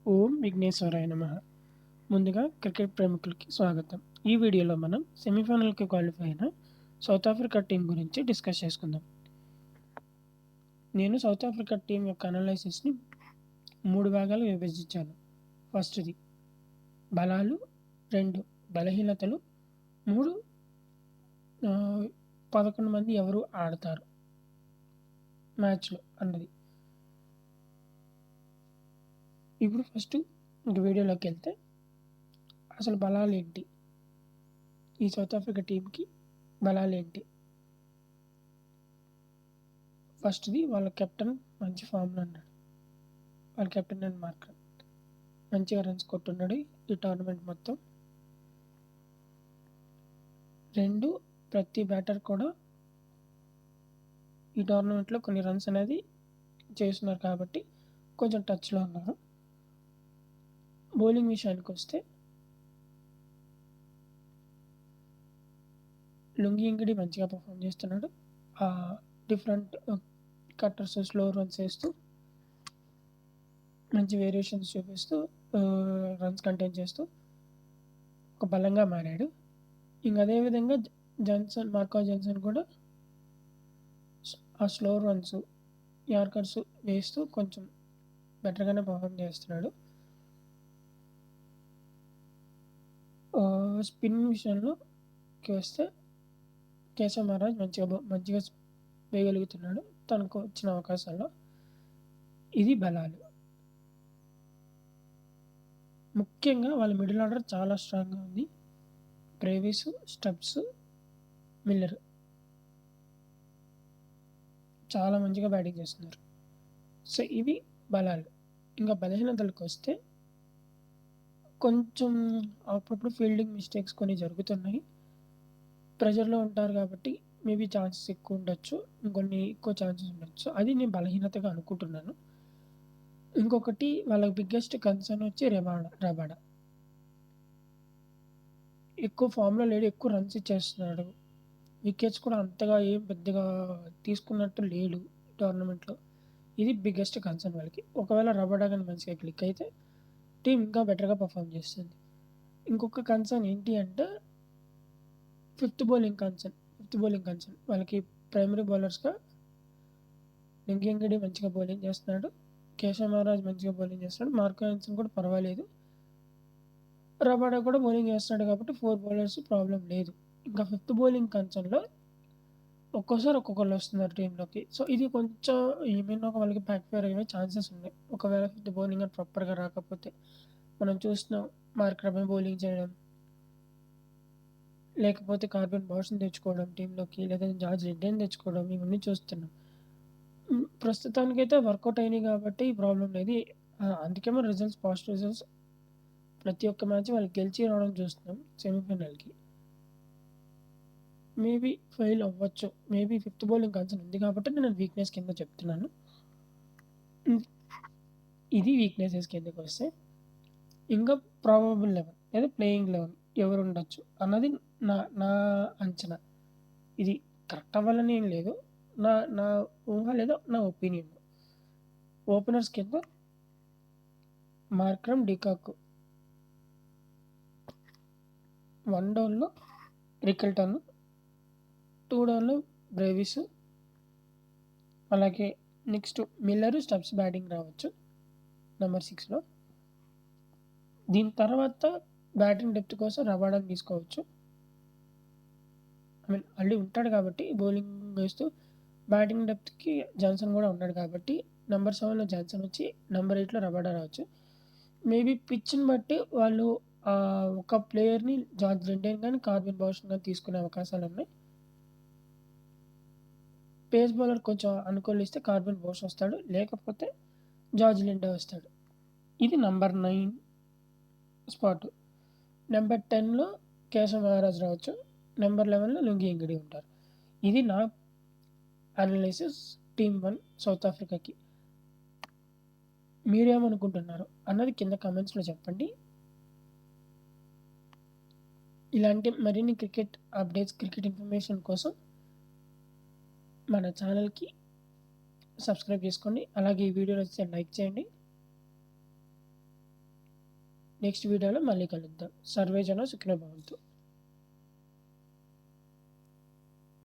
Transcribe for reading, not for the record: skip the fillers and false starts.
ఓం విఘ్నేశ్వరాయ నమః. ముందుగా క్రికెట్ ప్రేమికులకి స్వాగతం. ఈ వీడియోలో మనం సెమీఫైనల్‌కి క్వాలిఫై అయిన సౌత్ ఆఫ్రికా టీమ్ గురించి డిస్కస్ చేసుకుందాం. నేను సౌత్ ఆఫ్రికా టీమ్ యొక్క అనాలిసిస్‌ని 3 భాగాలుగా విభజించాను. ఫస్ట్‌ది బలాలు, 2 బలహీనతలు, 3 ఆహ్, 11 మంది ఎవరు ఆడతారు మ్యాచ్‌లో అన్నది. ఇప్పుడు ఇంక వీడియోలోకెళ్తే అసలు బలాలేంటి? ఈ సౌత్ ఆఫ్రికా టీమ్‌కి బలాలేంటి? ఫస్ట్‌ది వాళ్ళ కెప్టెన్ మంచి ఫామ్‌లో ఉన్నాడు. వాళ్ళ కెప్టెన్ అండ్ మార్కర్. మంచిగా రన్స్ కొట్టున్నాడు ఈ టోర్నమెంట్ మొత్తం. 2 ప్రతి బ్యాటర్ కూడా ఈ టోర్నమెంట్‌లో కొన్ని రన్స్ అనేది చేస్తున్నారు కాబట్టి కొంచెం టచ్‌లో ఉన్నారు. బౌలింగ్ విషయానికొస్తే లుంగి ఎంగిడి మంచిగా పెర్ఫార్మ్ చేస్తున్నాడు. డిఫరెంట్ కట్టర్స్, స్లో రన్స్ ఏస్తూ మంచి వేరియేషన్స్ చూపిస్తూ రన్స్ కంటైన్ చేస్తూ ఒక బలంగా మారాడు. ఇంక అదే విధంగా మార్కో జాన్సన్ కూడా ఆ స్లో రన్స్, యార్కర్స్ వేస్తూ కొంచెం బెటర్‌గానే పెర్ఫార్మ్ చేస్తున్నాడు. స్పిన్ విషయంలోకి వస్తే కేశవ్ మహారాజ్ మంచిగా వేయగలుగుతున్నాడు తనకు వచ్చిన అవకాశాల్లో. ఇది బలాలు. ముఖ్యంగా వాళ్ళ మిడిల్ ఆర్డర్ చాలా స్ట్రాంగ్‌గా ఉంది. బ్రేవిస్, స్టబ్స్, మిల్లర్ చాలా మంచిగా బ్యాటింగ్ చేస్తున్నారు. సో, ఇవి బలాలు. ఇంకా బలహీనతలకొస్తే కొంచెం అప్పుడప్పుడు ఫీల్డింగ్ మిస్టేక్స్ కొన్ని జరుగుతున్నాయి. ప్రెషర్‌లో ఉంటారు కాబట్టి మేబీ ఛాన్సెస్ ఎక్కువుండొచ్చు. ఇంకొన్ని ఎక్కువ ఛాన్సెస్ ఉండొచ్చు. అది నేను బలహీనతగా అనుకుంటున్నాను. ఇంకొకటి వాళ్ళ బిగ్గెస్ట్ కన్సర్న్ వచ్చి రబాడ. ఎక్కువ ఫామ్‌లో లేడు. ఎక్కువ రన్స్ ఇచ్చేస్తున్నాడు. వికెట్స్ కూడా అంతగా ఏం పెద్దగా తీసుకున్నట్టు లేడు టోర్నమెంట్‌లో. ఇది బిగ్గెస్ట్ కన్సర్న్ వాళ్ళకి. ఒకవేళ రబాడ గాని మంచిగా క్లిక్ అయితే టీమ్ ఇంకా బెటర్‌గా పెర్ఫార్మ్ చేస్తుంది. ఇంకొక కన్సర్న్ ఏంటి అంటే ఫిఫ్త్ బౌలింగ్ కన్సర్న్. వాళ్ళకి ప్రైమరీ బౌలర్స్‌గా లుంగి ఎంగిడి మంచిగా బౌలింగ్ చేస్తున్నాడు. కేశవ్ మహారాజ్ మంచిగా బౌలింగ్ చేస్తున్నాడు. మార్కో జాన్సన్ కూడా పర్వాలేదు. రబాడా కూడా బౌలింగ్ చేస్తున్నాడు కాబట్టి 4 బౌలర్స్ ప్రాబ్లమ్ లేదు. ఇంకా ఫిఫ్త్ బౌలింగ్ కన్సర్న్‌లో ఒక్కోసారి ఒక్కొక్కళ్ళు వస్తున్నారు టీమ్‌లోకి. సో, ఇది కొంచెం ఏమైనా వాళ్ళకి బ్యాక్ ఫైర్ అయ్యే ఛాన్సెస్ ఉన్నాయి. ఒకవేళ ఫిఫ్త్ బౌలింగ్ గాని ప్రాపర్‌గా రాకపోతే. మనం చూస్తున్నాం మార్క్రమే బౌలింగ్ చేయడం. లేకపోతే కార్బన్ బాష్‌ని తెచ్చుకోవడం టీమ్‌లోకి. లేదా జార్జ్ రెడ్డీని తెచ్చుకోవడం ఇవన్నీ చూస్తున్నాం. ప్రస్తుతానికైతే వర్కౌట్ అయినాయి కాబట్టి ప్రాబ్లమ్ లేదు. అందుకే మన పాజిటివ్ రిజల్ట్స్ ప్రతి ఒక్క మ్యాచ్ వాళ్ళు గెలిచి రావడం చూస్తున్నాం సెమీఫైనల్‌కి. మేబీ ఫెయిల్ అవ్వచ్చు. మేబీ ఫిఫ్త్ బౌలింగ్ కన్సర్న్ ఉంది కాబట్టి నేను వీక్‌నెస్ కింద చెప్తున్నాను. హ్మ్. ఇది వీక్‌నెసెస్ కిందకొస్తే. ఇంకా ప్రాబబుల్ 11 లేదా ప్లేయింగ్ 11 ఎవరుండొచ్చు అన్నది నా నా అంచనా. ఇది కరెక్ట్ అవ్వాలని ఏం లేదు. నా నా ఊహ లేదా నా ఒపీనియన్. ఓపెనర్స్ కింద మార్క్రమ్, డికాక్. 1 డౌన్‌లో రికెల్టన్, 2 డౌన్‌లో బ్రేవిస్, అలాగే నెక్స్ట్ మిల్లర్, స్టబ్స్ బ్యాటింగ్ రావచ్చు నంబర్ 6లో. దీని తర్వాత బ్యాటింగ్ డెప్త్ కోసం రబాడాని తీసుకోవచ్చు. ఆల్రెడీ ఉంటాడు కాబట్టి బౌలింగ్ వేస్తూ బ్యాటింగ్ డెప్త్‌కి జాన్సన్ కూడా ఉన్నాడు కాబట్టి నంబర్ 7లో జాన్సన్ వచ్చి నంబర్ 8లో రబాడా రావచ్చు. మేబీ పిచ్‌ని బట్టి వాళ్ళు ఒక ప్లేయర్‌ని జార్జ్ లిండెన్ గాని, కార్బన్ బాష్‌ని గాని తీసుకునే అవకాశాలున్నాయి. పేస్ బౌలర్ కొంచెం అనుకూలిస్తే కార్బన్ బోస్ వస్తాడు. లేకపోతే జార్జ్ లిండే వస్తాడు. ఇది నంబర్ 9 స్పాట్. నంబర్ 10లో కేశవ్ మహారాజ్ రావచ్చు. నంబర్ 11లో లుంగి ఎంగిడి ఉంటారు. ఇది నా అనాలిసిస్ టీమ్ 1 సౌత్ ఆఫ్రికాకి. మీరేమనుకుంటున్నారు అన్నది కింద కామెంట్స్‌లో చెప్పండి. ఇలాంటి మరిన్ని క్రికెట్ అప్డేట్స్, క్రికెట్ ఇన్ఫర్మేషన్ కోసం మన ఛానల్‌కి సబ్స్క్రైబ్ చేసుకోండి. అలాగే ఈ వీడియో నచ్చితే లైక్ చేయండి. నెక్స్ట్ వీడియోలో మళ్ళీ కలుద్దాం. సర్వే జన సుఖినో భవంతు.